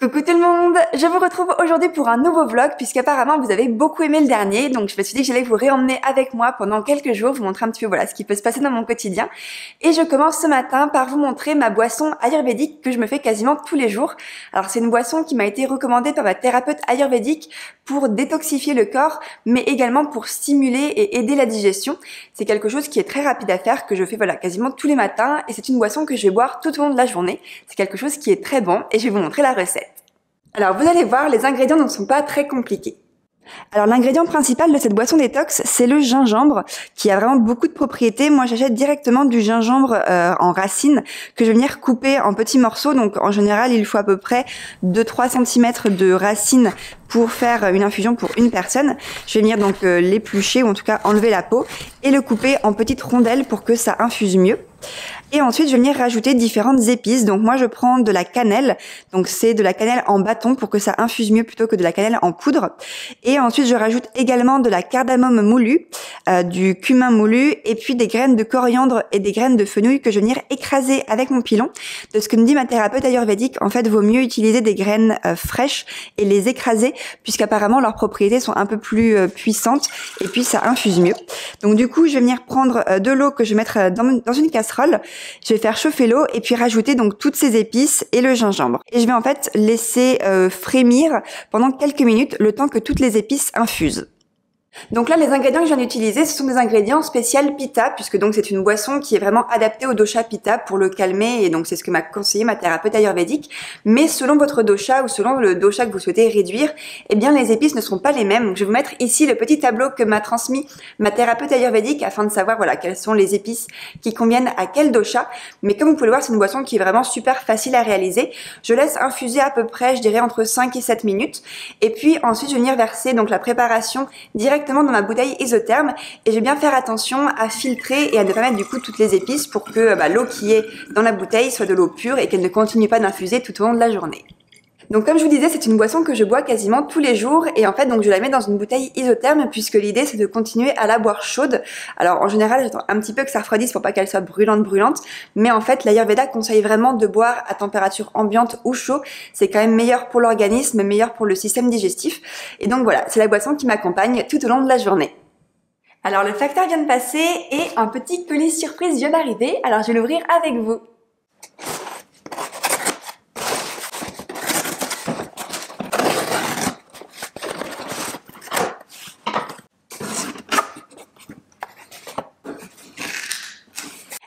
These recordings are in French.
Coucou tout le monde, je vous retrouve aujourd'hui pour un nouveau vlog puisqu'apparemment vous avez beaucoup aimé le dernier, donc je me suis dit que j'allais vous réemmener avec moi pendant quelques jours, vous montrer un petit peu voilà ce qui peut se passer dans mon quotidien. Et je commence ce matin par vous montrer ma boisson ayurvédique que je me fais quasiment tous les jours. Alors c'est une boisson qui m'a été recommandée par ma thérapeute ayurvédique pour détoxifier le corps, mais également pour stimuler et aider la digestion. C'est quelque chose qui est très rapide à faire, que je fais voilà quasiment tous les matins, et c'est une boisson que je vais boire tout au long de la journée. C'est quelque chose qui est très bon et je vais vous montrer la recette. Alors vous allez voir, les ingrédients ne sont pas très compliqués. Alors l'ingrédient principal de cette boisson détox, c'est le gingembre, qui a vraiment beaucoup de propriétés. Moi j'achète directement du gingembre en racines, que je vais venir couper en petits morceaux. Donc en général il faut à peu près 2-3 cm de racines pour faire une infusion pour une personne. Je vais venir donc l'éplucher, ou en tout cas enlever la peau, et le couper en petites rondelles pour que ça infuse mieux. Et ensuite, je vais venir rajouter différentes épices. Donc moi, je prends de la cannelle. Donc c'est de la cannelle en bâton pour que ça infuse mieux plutôt que de la cannelle en poudre. Et ensuite, je rajoute également de la cardamome moulue, du cumin moulu, et puis des graines de coriandre et des graines de fenouil que je vais venir écraser avec mon pilon. De ce que me dit ma thérapeute ayurvédique, en fait, vaut mieux utiliser des graines fraîches et les écraser, puisqu'apparemment leurs propriétés sont un peu plus puissantes, et puis ça infuse mieux. Donc du coup, je vais venir prendre de l'eau que je vais mettre dans une casserole. Je vais faire chauffer l'eau et puis rajouter donc toutes ces épices et le gingembre. Et je vais en fait laisser frémir pendant quelques minutes le temps que toutes les épices infusent. Donc là, les ingrédients que je viens d'utiliser, ce sont des ingrédients spécial Pitta, puisque donc c'est une boisson qui est vraiment adaptée au dosha Pitta pour le calmer, et donc c'est ce que m'a conseillé ma thérapeute ayurvédique. Mais selon votre dosha ou selon le dosha que vous souhaitez réduire, eh bien les épices ne seront pas les mêmes. Donc je vais vous mettre ici le petit tableau que m'a transmis ma thérapeute ayurvédique afin de savoir voilà quelles sont les épices qui conviennent à quel dosha. Mais comme vous pouvez le voir, c'est une boisson qui est vraiment super facile à réaliser. Je laisse infuser à peu près, je dirais entre 5 et 7 minutes, et puis ensuite je vais venir verser donc la préparation directement dans ma bouteille isotherme, et je vais bien faire attention à filtrer et à ne pas mettre du coup toutes les épices pour que l'eau qui est dans la bouteille soit de l'eau pure et qu'elle ne continue pas d'infuser tout au long de la journée. Donc comme je vous disais, c'est une boisson que je bois quasiment tous les jours, et en fait donc je la mets dans une bouteille isotherme puisque l'idée c'est de continuer à la boire chaude. Alors en général j'attends un petit peu que ça refroidisse pour pas qu'elle soit brûlante, mais en fait l'Ayurveda conseille vraiment de boire à température ambiante ou chaud. C'est quand même meilleur pour l'organisme, meilleur pour le système digestif, et donc voilà, c'est la boisson qui m'accompagne tout au long de la journée. Alors le facteur vient de passer et un petit colis surprise vient d'arriver, alors je vais l'ouvrir avec vous.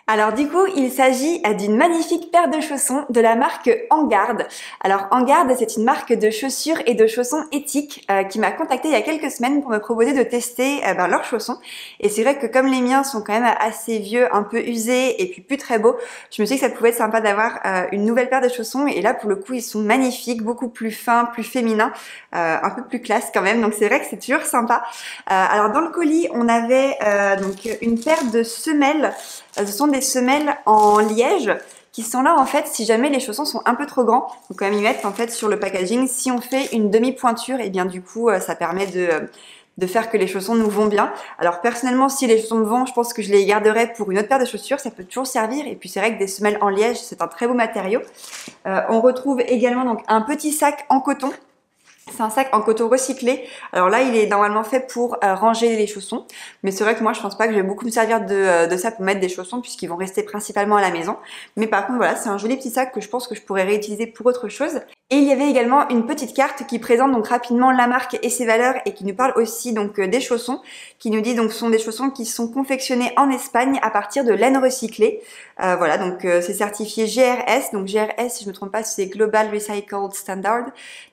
Alors du coup, il s'agit d'une magnifique paire de chaussons de la marque Engarde. Alors Engarde, c'est une marque de chaussures et de chaussons éthiques qui m'a contactée il y a quelques semaines pour me proposer de tester leurs chaussons. Et c'est vrai que comme les miens sont quand même assez vieux, un peu usés et puis plus très beaux, je me suis dit que ça pouvait être sympa d'avoir une nouvelle paire de chaussons. Et là, pour le coup, ils sont magnifiques, beaucoup plus fins, plus féminins, un peu plus classe quand même. Donc c'est vrai que c'est toujours sympa. Alors dans le colis, on avait donc une paire de semelles. Ce sont des semelles en liège qui sont là en fait si jamais les chaussons sont un peu trop grands. Donc quand même y mettre en fait sur le packaging. Si on fait une demi-pointure, et bien du coup ça permet de faire que les chaussons nous vont bien. Alors personnellement, si les chaussons me vont, je pense que je les garderai pour une autre paire de chaussures. Ça peut toujours servir. Et puis c'est vrai que des semelles en liège, c'est un très beau matériau. On retrouve également donc un petit sac en coton. C'est un sac en coton recyclé. Alors là, il est normalement fait pour ranger les chaussons. Mais c'est vrai que moi, je pense pas que je vais beaucoup me servir de ça pour mettre des chaussons puisqu'ils vont rester principalement à la maison. Mais par contre, voilà, c'est un joli petit sac que je pense que je pourrais réutiliser pour autre chose. Et il y avait également une petite carte qui présente donc rapidement la marque et ses valeurs et qui nous parle aussi donc des chaussons, qui nous dit donc ce sont des chaussons qui sont confectionnés en Espagne à partir de laine recyclée. Voilà, donc c'est certifié GRS. Donc GRS, si je me trompe pas, c'est Global Recycled Standard.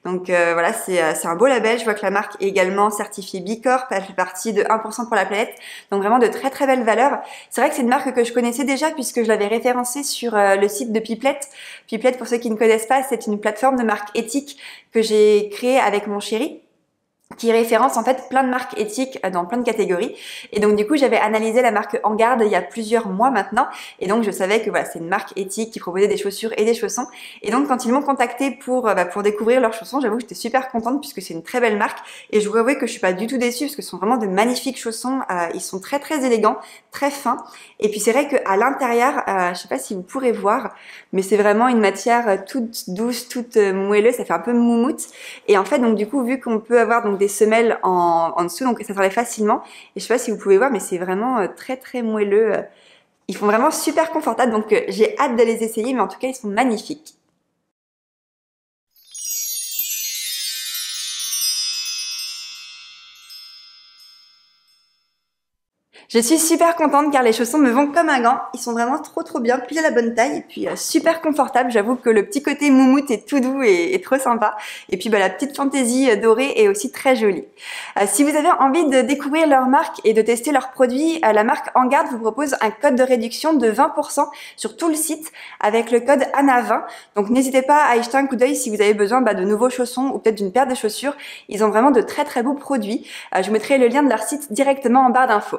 Donc voilà, c'est un beau label. Je vois que la marque est également certifiée B Corp. Elle fait partie de 1% pour la planète. Donc vraiment de très très belles valeurs. C'est vrai que c'est une marque que je connaissais déjà puisque je l'avais référencée sur le site de Piplet. Piplet, pour ceux qui ne connaissent pas, c'est une plateforme de marque éthique que j'ai créée avec mon chéri. qui référence en fait plein de marques éthiques dans plein de catégories. Et donc du coup j'avais analysé la marque En Garde il y a plusieurs mois maintenant, et donc je savais que voilà, c'est une marque éthique qui proposait des chaussures et des chaussons. Et donc quand ils m'ont contacté pour découvrir leurs chaussons, j'avoue que j'étais super contente puisque c'est une très belle marque, et je vous avoue que je suis pas du tout déçue parce que ce sont vraiment de magnifiques chaussons. Ils sont très très élégants, très fins, et puis c'est vrai qu'à l'intérieur, je sais pas si vous pourrez voir, mais c'est vraiment une matière toute douce, toute moelleuse, ça fait un peu moumoute. Et en fait donc du coup vu qu'on peut avoir donc des semelles en dessous, donc ça s'enlève facilement. Et je sais pas si vous pouvez voir, mais c'est vraiment très très moelleux. Ils font vraiment super confortables, donc j'ai hâte de les essayer, mais en tout cas ils sont magnifiques. Je suis super contente car les chaussons me vont comme un gant. Ils sont vraiment trop bien, pile à la bonne taille, et puis super confortables. J'avoue que le petit côté moumoute est tout doux et trop sympa. Et puis la petite fantaisie dorée est aussi très jolie. Si vous avez envie de découvrir leur marque et de tester leurs produits, la marque En Garde vous propose un code de réduction de 20% sur tout le site avec le code ANA20. Donc n'hésitez pas à y jeter un coup d'œil si vous avez besoin de nouveaux chaussons ou peut-être d'une paire de chaussures. Ils ont vraiment de très beaux produits. Je vous mettrai le lien de leur site directement en barre d'infos.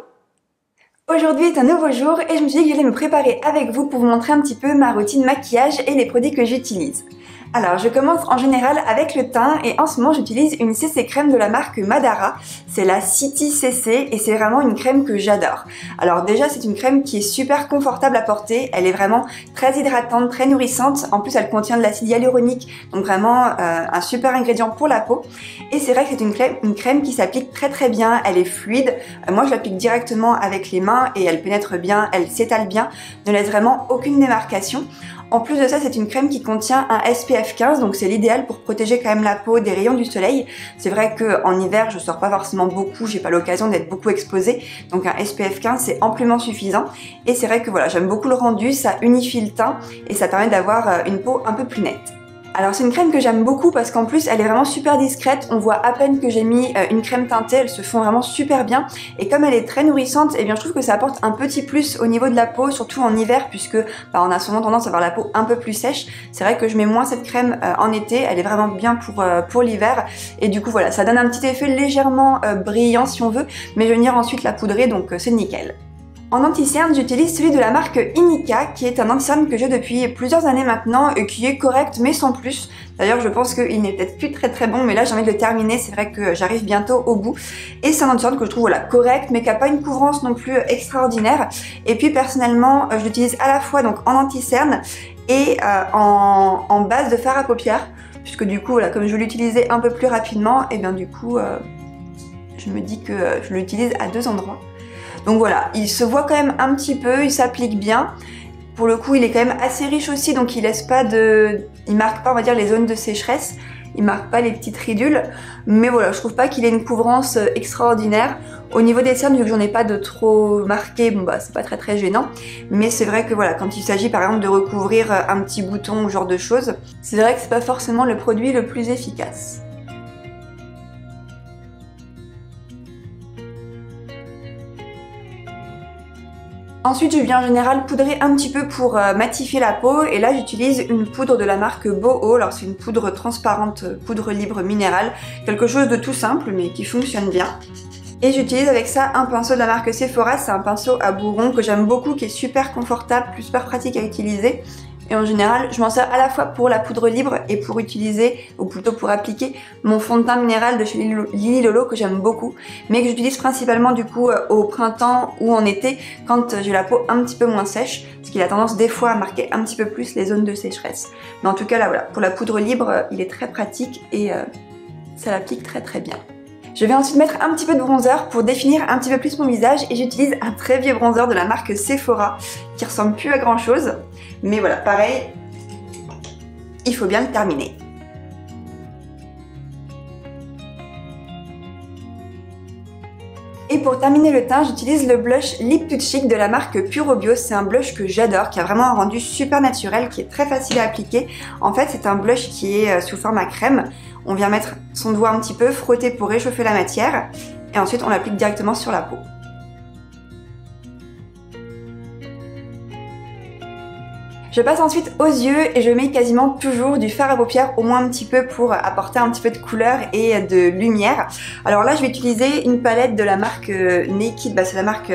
Aujourd'hui est un nouveau jour et je me suis dit que j'allais me préparer avec vous pour vous montrer un petit peu ma routine maquillage et les produits que j'utilise. Alors je commence en général avec le teint et en ce moment j'utilise une CC crème de la marque Madara. C'est la City CC et c'est vraiment une crème que j'adore. Alors déjà c'est une crème qui est super confortable à porter, elle est vraiment très hydratante, très nourrissante. En plus elle contient de l'acide hyaluronique, donc vraiment un super ingrédient pour la peau. Et c'est vrai que c'est une crème qui s'applique très bien, elle est fluide. Moi je l'applique directement avec les mains et elle pénètre bien, elle s'étale bien, ne laisse vraiment aucune démarcation. En plus de ça, c'est une crème qui contient un SPF 15, donc c'est l'idéal pour protéger quand même la peau des rayons du soleil. C'est vrai qu'en hiver, je sors pas forcément beaucoup, j'ai pas l'occasion d'être beaucoup exposée, donc un SPF 15 c'est amplement suffisant. Et c'est vrai que voilà, j'aime beaucoup le rendu, ça unifie le teint et ça permet d'avoir une peau un peu plus nette. Alors c'est une crème que j'aime beaucoup parce qu'en plus elle est vraiment super discrète, on voit à peine que j'ai mis une crème teintée, elles se font vraiment super bien et comme elle est très nourrissante, eh bien je trouve que ça apporte un petit plus au niveau de la peau, surtout en hiver puisque on a souvent tendance à avoir la peau un peu plus sèche. C'est vrai que je mets moins cette crème en été, elle est vraiment bien pour l'hiver et du coup voilà, ça donne un petit effet légèrement brillant si on veut, mais je vais venir ensuite la poudrer donc c'est nickel. En anti-cerne, j'utilise celui de la marque Inika, qui est un anti-cerne que j'ai depuis plusieurs années maintenant et qui est correct mais sans plus. D'ailleurs, je pense qu'il n'est peut-être plus très bon, mais là j'ai envie de le terminer, c'est vrai que j'arrive bientôt au bout. Et c'est un anti-cerne que je trouve voilà, correct, mais qui n'a pas une couvrance non plus extraordinaire. Et puis personnellement, je l'utilise à la fois donc en anti-cerne et en base de fard à paupières, puisque du coup, voilà, comme je veux l'utiliser un peu plus rapidement, et bien du coup, je me dis que je l'utilise à deux endroits. Donc voilà, il se voit quand même un petit peu, il s'applique bien. Pour le coup, il est quand même assez riche aussi, donc il laisse pas il marque pas, on va dire, les zones de sécheresse. Il marque pas les petites ridules. Mais voilà, je trouve pas qu'il ait une couvrance extraordinaire. Au niveau des cernes, vu que j'en ai pas de trop marqué, bon c'est pas très gênant. Mais c'est vrai que voilà, quand il s'agit par exemple de recouvrir un petit bouton ou ce genre de choses, c'est vrai que c'est pas forcément le produit le plus efficace. Ensuite, je viens en général poudrer un petit peu pour matifier la peau et là j'utilise une poudre de la marque Boho. Alors c'est une poudre transparente, poudre libre minérale, quelque chose de tout simple mais qui fonctionne bien. Et j'utilise avec ça un pinceau de la marque Sephora, c'est un pinceau à bourron que j'aime beaucoup, qui est super confortable, super pratique à utiliser. Et en général, je m'en sers à la fois pour la poudre libre et pour utiliser, ou plutôt pour appliquer, mon fond de teint minéral de chez Lily Lolo que j'aime beaucoup, mais que j'utilise principalement du coup au printemps ou en été quand j'ai la peau un petit peu moins sèche, parce qu'il a tendance des fois à marquer un petit peu plus les zones de sécheresse. Mais en tout cas là voilà, pour la poudre libre, il est très pratique et ça l'applique très bien. Je vais ensuite mettre un petit peu de bronzer pour définir un petit peu plus mon visage et j'utilise un très vieux bronzer de la marque Sephora qui ressemble plus à grand chose. Mais voilà, pareil, il faut bien le terminer. Et pour terminer le teint, j'utilise le blush Lip to Chic de la marque Puro Bio. C'est un blush que j'adore, qui a vraiment un rendu super naturel, qui est très facile à appliquer. En fait, c'est un blush qui est sous forme à crème. On vient mettre son doigt un petit peu, frotter pour réchauffer la matière, et ensuite on l'applique directement sur la peau. Je passe ensuite aux yeux et je mets quasiment toujours du fard à paupières, au moins un petit peu pour apporter un petit peu de couleur et de lumière. Alors là je vais utiliser une palette de la marque Naked, c'est la marque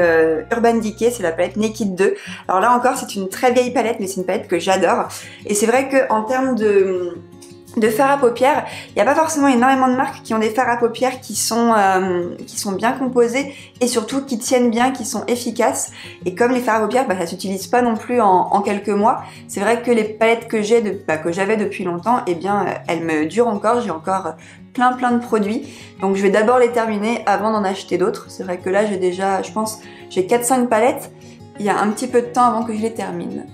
Urban Decay, c'est la palette Naked 2. Alors là encore c'est une très vieille palette mais c'est une palette que j'adore. Et c'est vrai qu'en termes de fard à paupières, il n'y a pas forcément énormément de marques qui ont des fards à paupières qui sont bien composés et surtout qui tiennent bien, qui sont efficaces. Et comme les fards à paupières, ça s'utilise pas non plus en quelques mois, c'est vrai que les palettes que j'avais depuis longtemps, eh bien elles me durent encore, j'ai encore plein de produits. Donc je vais d'abord les terminer avant d'en acheter d'autres. C'est vrai que là j'ai déjà, je pense, j'ai 4-5 palettes, il y a un petit peu de temps avant que je les termine.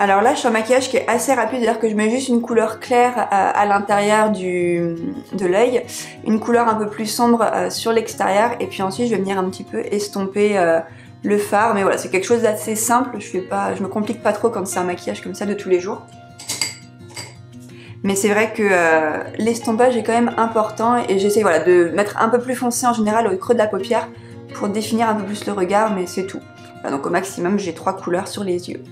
Alors là, je suis un maquillage qui est assez rapide, c'est-à-dire que je mets juste une couleur claire à l'intérieur de l'œil, une couleur un peu plus sombre sur l'extérieur, et puis ensuite je vais venir un petit peu estomper le fard. Mais voilà, c'est quelque chose d'assez simple, je me complique pas trop quand c'est un maquillage comme ça de tous les jours. Mais c'est vrai que l'estompage est quand même important et j'essaie de mettre un peu plus foncé en général au creux de la paupière pour définir un peu plus le regard, mais c'est tout. Donc au maximum, j'ai 3 couleurs sur les yeux.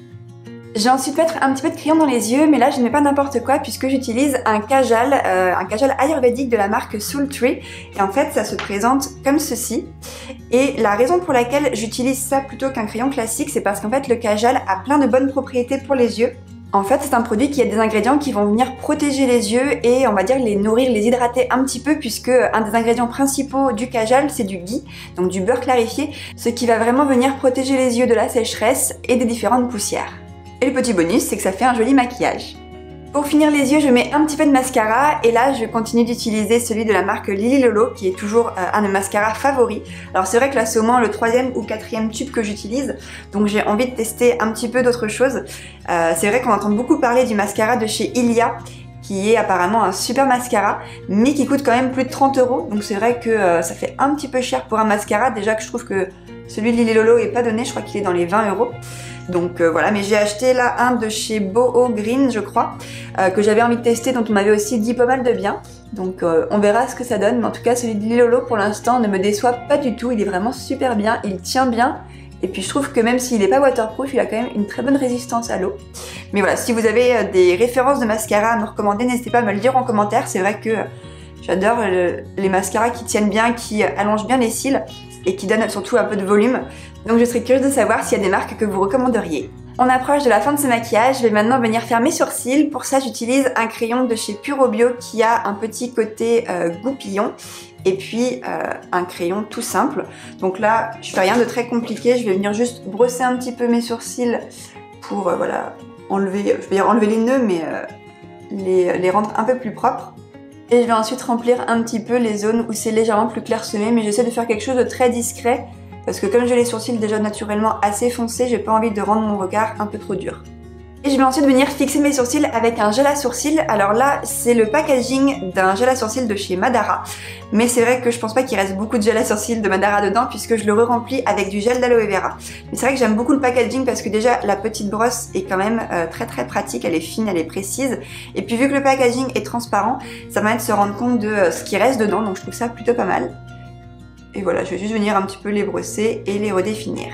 Je vais ensuite mettre un petit peu de crayon dans les yeux, mais là je ne mets pas n'importe quoi puisque j'utilise un kajal ayurvédique de la marque Soul Tree. Et en fait ça se présente comme ceci. Et la raison pour laquelle j'utilise ça plutôt qu'un crayon classique, c'est parce qu'en fait le kajal a plein de bonnes propriétés pour les yeux. En fait c'est un produit qui a des ingrédients qui vont venir protéger les yeux et on va dire les nourrir, les hydrater un petit peu, puisque un des ingrédients principaux du kajal c'est du ghee, donc du beurre clarifié, ce qui va vraiment venir protéger les yeux de la sécheresse et des différentes poussières. Et le petit bonus, c'est que ça fait un joli maquillage. Pour finir les yeux, je mets un petit peu de mascara et là je continue d'utiliser celui de la marque Lily Lolo qui est toujours un de mes mascaras favoris. Alors c'est vrai que là c'est au moins le 3e ou 4e tube que j'utilise, donc j'ai envie de tester un petit peu d'autres choses. C'est vrai qu'on entend beaucoup parler du mascara de chez Ilia, qui est apparemment un super mascara, mais qui coûte quand même plus de 30 €, donc c'est vrai que ça fait un petit peu cher pour un mascara, déjà que je trouve que celui de Lily Lolo est pas donné, je crois qu'il est dans les 20 €. Donc voilà, mais j'ai acheté là un de chez Boho Green, je crois, que j'avais envie de tester, dont on m'avait aussi dit pas mal de bien. Donc on verra ce que ça donne, mais en tout cas celui de Lily Lolo pour l'instant ne me déçoit pas du tout, il est vraiment super bien, il tient bien. Et puis je trouve que même s'il n'est pas waterproof, il a quand même une très bonne résistance à l'eau. Mais voilà, si vous avez des références de mascara à me recommander, n'hésitez pas à me le dire en commentaire. C'est vrai que j'adore les mascaras qui tiennent bien, qui allongent bien les cils et qui donnent surtout un peu de volume. Donc je serais curieuse de savoir s'il y a des marques que vous recommanderiez. On approche de la fin de ce maquillage, je vais maintenant venir faire mes sourcils. Pour ça j'utilise un crayon de chez Puro Bio qui a un petit côté goupillon. Et puis un crayon tout simple. Donc là, je fais rien de très compliqué, je vais venir juste brosser un petit peu mes sourcils pour enlever, je vais dire enlever les nœuds, mais les rendre un peu plus propres. Et je vais ensuite remplir un petit peu les zones où c'est légèrement plus clairsemé, mais j'essaie de faire quelque chose de très discret, parce que comme j'ai les sourcils déjà naturellement assez foncés, j'ai pas envie de rendre mon regard un peu trop dur. Et je vais ensuite venir fixer mes sourcils avec un gel à sourcils. Alors là, c'est le packaging d'un gel à sourcils de chez Madara. Mais c'est vrai que je pense pas qu'il reste beaucoup de gel à sourcils de Madara dedans puisque je le re-remplis avec du gel d'aloe vera. Mais c'est vrai que j'aime beaucoup le packaging parce que déjà la petite brosse est quand même très pratique, elle est fine, elle est précise. Et puis vu que le packaging est transparent, ça permet de se rendre compte de ce qui reste dedans, donc je trouve ça plutôt pas mal. Et voilà, je vais juste venir un petit peu les brosser et les redéfinir.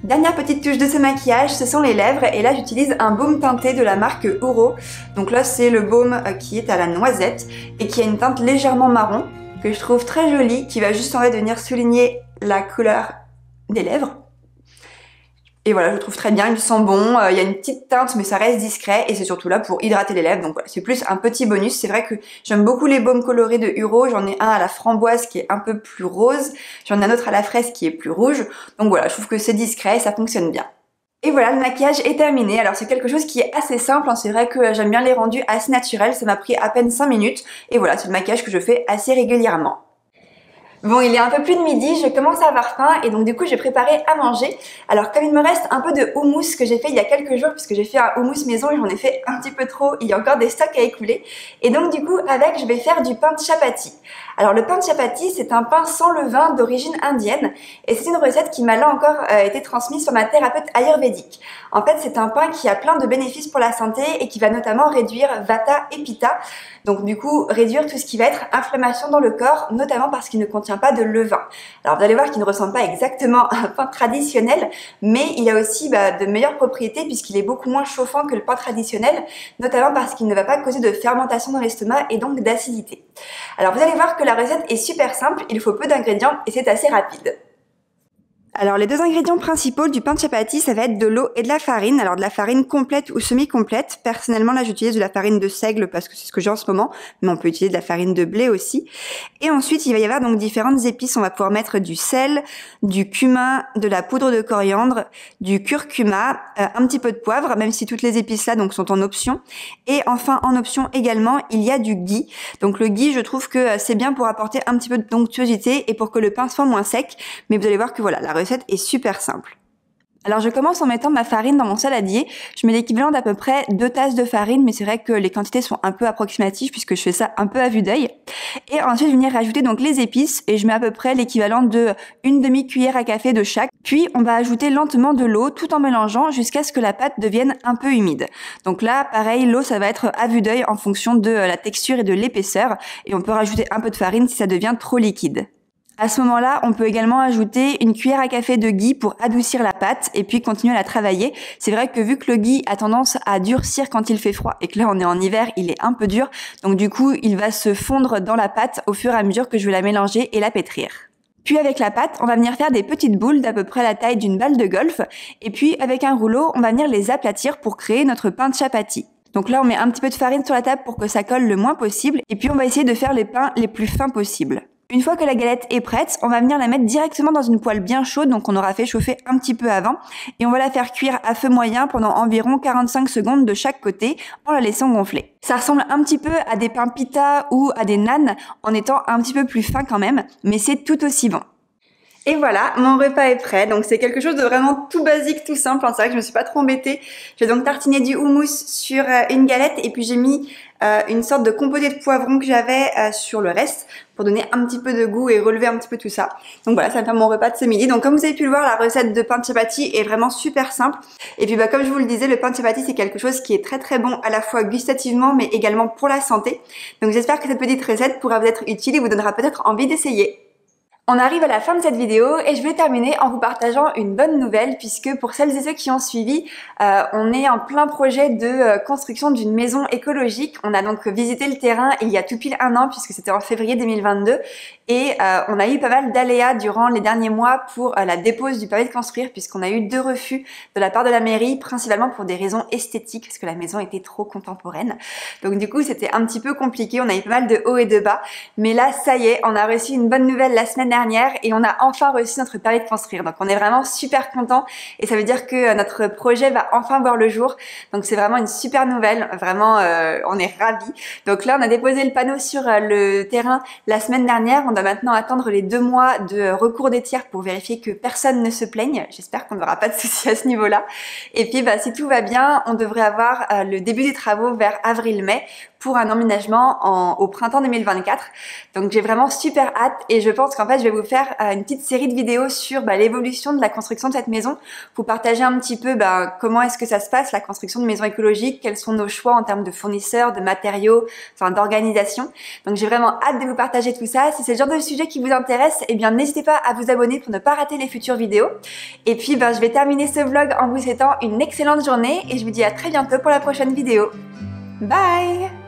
Dernière petite touche de ce maquillage, ce sont les lèvres et là j'utilise un baume teinté de la marque Uro. Donc là c'est le baume qui est à la noisette et qui a une teinte légèrement marron que je trouve très jolie, qui va juste en fait venir souligner la couleur des lèvres. Et voilà, je le trouve très bien, il sent bon, il y a une petite teinte mais ça reste discret et c'est surtout là pour hydrater les lèvres, donc voilà, c'est plus un petit bonus. C'est vrai que j'aime beaucoup les baumes colorés de Uro, j'en ai un à la framboise qui est un peu plus rose, j'en ai un autre à la fraise qui est plus rouge, donc voilà, je trouve que c'est discret et ça fonctionne bien. Et voilà, le maquillage est terminé. Alors c'est quelque chose qui est assez simple, hein. C'est vrai que j'aime bien les rendus assez naturels, ça m'a pris à peine 5 minutes et voilà, c'est le maquillage que je fais assez régulièrement. Bon, il est un peu plus de midi, je commence à avoir faim et donc du coup j'ai préparé à manger. Alors comme il me reste un peu de houmous que j'ai fait il y a quelques jours, puisque j'ai fait un houmous maison et j'en ai fait un petit peu trop, il y a encore des stocks à écouler. Et donc du coup avec je vais faire du pain de chapati. Alors le pain de chapati c'est un pain sans levain d'origine indienne et c'est une recette qui m'a là encore été transmise par ma thérapeute ayurvédique. En fait c'est un pain qui a plein de bénéfices pour la santé et qui va notamment réduire Vata et Pitta. Donc du coup réduire tout ce qui va être inflammation dans le corps, notamment parce qu'il ne contient contient pas de levain. Alors vous allez voir qu'il ne ressemble pas exactement à un pain traditionnel, mais il a aussi de meilleures propriétés puisqu'il est beaucoup moins chauffant que le pain traditionnel, notamment parce qu'il ne va pas causer de fermentation dans l'estomac et donc d'acidité. Alors vous allez voir que la recette est super simple, il faut peu d'ingrédients et c'est assez rapide. Alors les 2 ingrédients principaux du pain de chapati, ça va être de l'eau et de la farine. Alors de la farine complète ou semi-complète. Personnellement là j'utilise de la farine de seigle parce que c'est ce que j'ai en ce moment, mais on peut utiliser de la farine de blé aussi. Et ensuite il va y avoir donc différentes épices. On va pouvoir mettre du sel, du cumin, de la poudre de coriandre, du curcuma, un petit peu de poivre, même si toutes les épices là donc sont en option. Et enfin en option également il y a du ghee. Donc le ghee je trouve que c'est bien pour apporter un petit peu de d'onctuosité et pour que le pain soit moins sec. Mais vous allez voir que voilà, la recette est super simple. Alors je commence en mettant ma farine dans mon saladier. Je mets l'équivalent d'à peu près 2 tasses de farine, mais c'est vrai que les quantités sont un peu approximatives puisque je fais ça un peu à vue d'œil. Et ensuite je vais venir rajouter donc les épices et je mets à peu près l'équivalent de une demi-cuillère à café de chaque. Puis on va ajouter lentement de l'eau tout en mélangeant jusqu'à ce que la pâte devienne un peu humide. Donc là pareil, l'eau ça va être à vue d'œil en fonction de la texture et de l'épaisseur et on peut rajouter un peu de farine si ça devient trop liquide. À ce moment-là, on peut également ajouter une cuillère à café de ghee pour adoucir la pâte et puis continuer à la travailler. C'est vrai que vu que le ghee a tendance à durcir quand il fait froid et que là on est en hiver, il est un peu dur. Donc du coup, il va se fondre dans la pâte au fur et à mesure que je vais la mélanger et la pétrir. Puis avec la pâte, on va venir faire des petites boules d'à peu près la taille d'une balle de golf. Et puis avec un rouleau, on va venir les aplatir pour créer notre pain de chapati. Donc là, on met un petit peu de farine sur la table pour que ça colle le moins possible. Et puis on va essayer de faire les pains les plus fins possibles. Une fois que la galette est prête, on va venir la mettre directement dans une poêle bien chaude, donc on aura fait chauffer un petit peu avant, et on va la faire cuire à feu moyen pendant environ 45 secondes de chaque côté en la laissant gonfler. Ça ressemble un petit peu à des pains pita ou à des naans en étant un petit peu plus fin quand même, mais c'est tout aussi bon. Et voilà, mon repas est prêt. Donc c'est quelque chose de vraiment tout basique, tout simple. C'est vrai que je me suis pas trop embêtée. J'ai donc tartiné du houmous sur une galette et puis j'ai mis une sorte de compoté de poivron que j'avais sur le reste pour donner un petit peu de goût et relever un petit peu tout ça. Donc voilà, ça va faire mon repas de ce midi. Donc comme vous avez pu le voir, la recette de pain de chapati est vraiment super simple. Et puis comme je vous le disais, le pain de chapati c'est quelque chose qui est très très bon à la fois gustativement mais également pour la santé. Donc j'espère que cette petite recette pourra vous être utile et vous donnera peut-être envie d'essayer. On arrive à la fin de cette vidéo et je vais terminer en vous partageant une bonne nouvelle puisque pour celles et ceux qui ont suivi, on est en plein projet de construction d'une maison écologique. On a donc visité le terrain il y a tout pile 1 an puisque c'était en février 2022 et on a eu pas mal d'aléas durant les derniers mois pour la dépose du permis de construire puisqu'on a eu 2 refus de la part de la mairie, principalement pour des raisons esthétiques parce que la maison était trop contemporaine. Donc du coup c'était un petit peu compliqué, on a eu pas mal de hauts et de bas, mais là ça y est, on a reçu une bonne nouvelle la semaine dernière et on a enfin reçu notre permis de construire. Donc on est vraiment super contents et ça veut dire que notre projet va enfin voir le jour. Donc c'est vraiment une super nouvelle, vraiment on est ravis. Donc là on a déposé le panneau sur le terrain la semaine dernière. On doit maintenant attendre les 2 mois de recours des tiers pour vérifier que personne ne se plaigne. J'espère qu'on n'aura pas de soucis à ce niveau-là. Et puis si tout va bien, on devrait avoir le début des travaux vers avril-mai pour un emménagement au printemps 2024. Donc j'ai vraiment super hâte et je pense qu'en fait je vais vous faire une petite série de vidéos sur l'évolution de la construction de cette maison, vous partager un petit peu comment est-ce que ça se passe la construction de maison écologique, quels sont nos choix en termes de fournisseurs, de matériaux, d'organisation. Donc j'ai vraiment hâte de vous partager tout ça. Si c'est le genre de sujet qui vous intéresse, eh bien n'hésitez pas à vous abonner pour ne pas rater les futures vidéos. Et puis je vais terminer ce vlog en vous souhaitant une excellente journée et je vous dis à très bientôt pour la prochaine vidéo. Bye!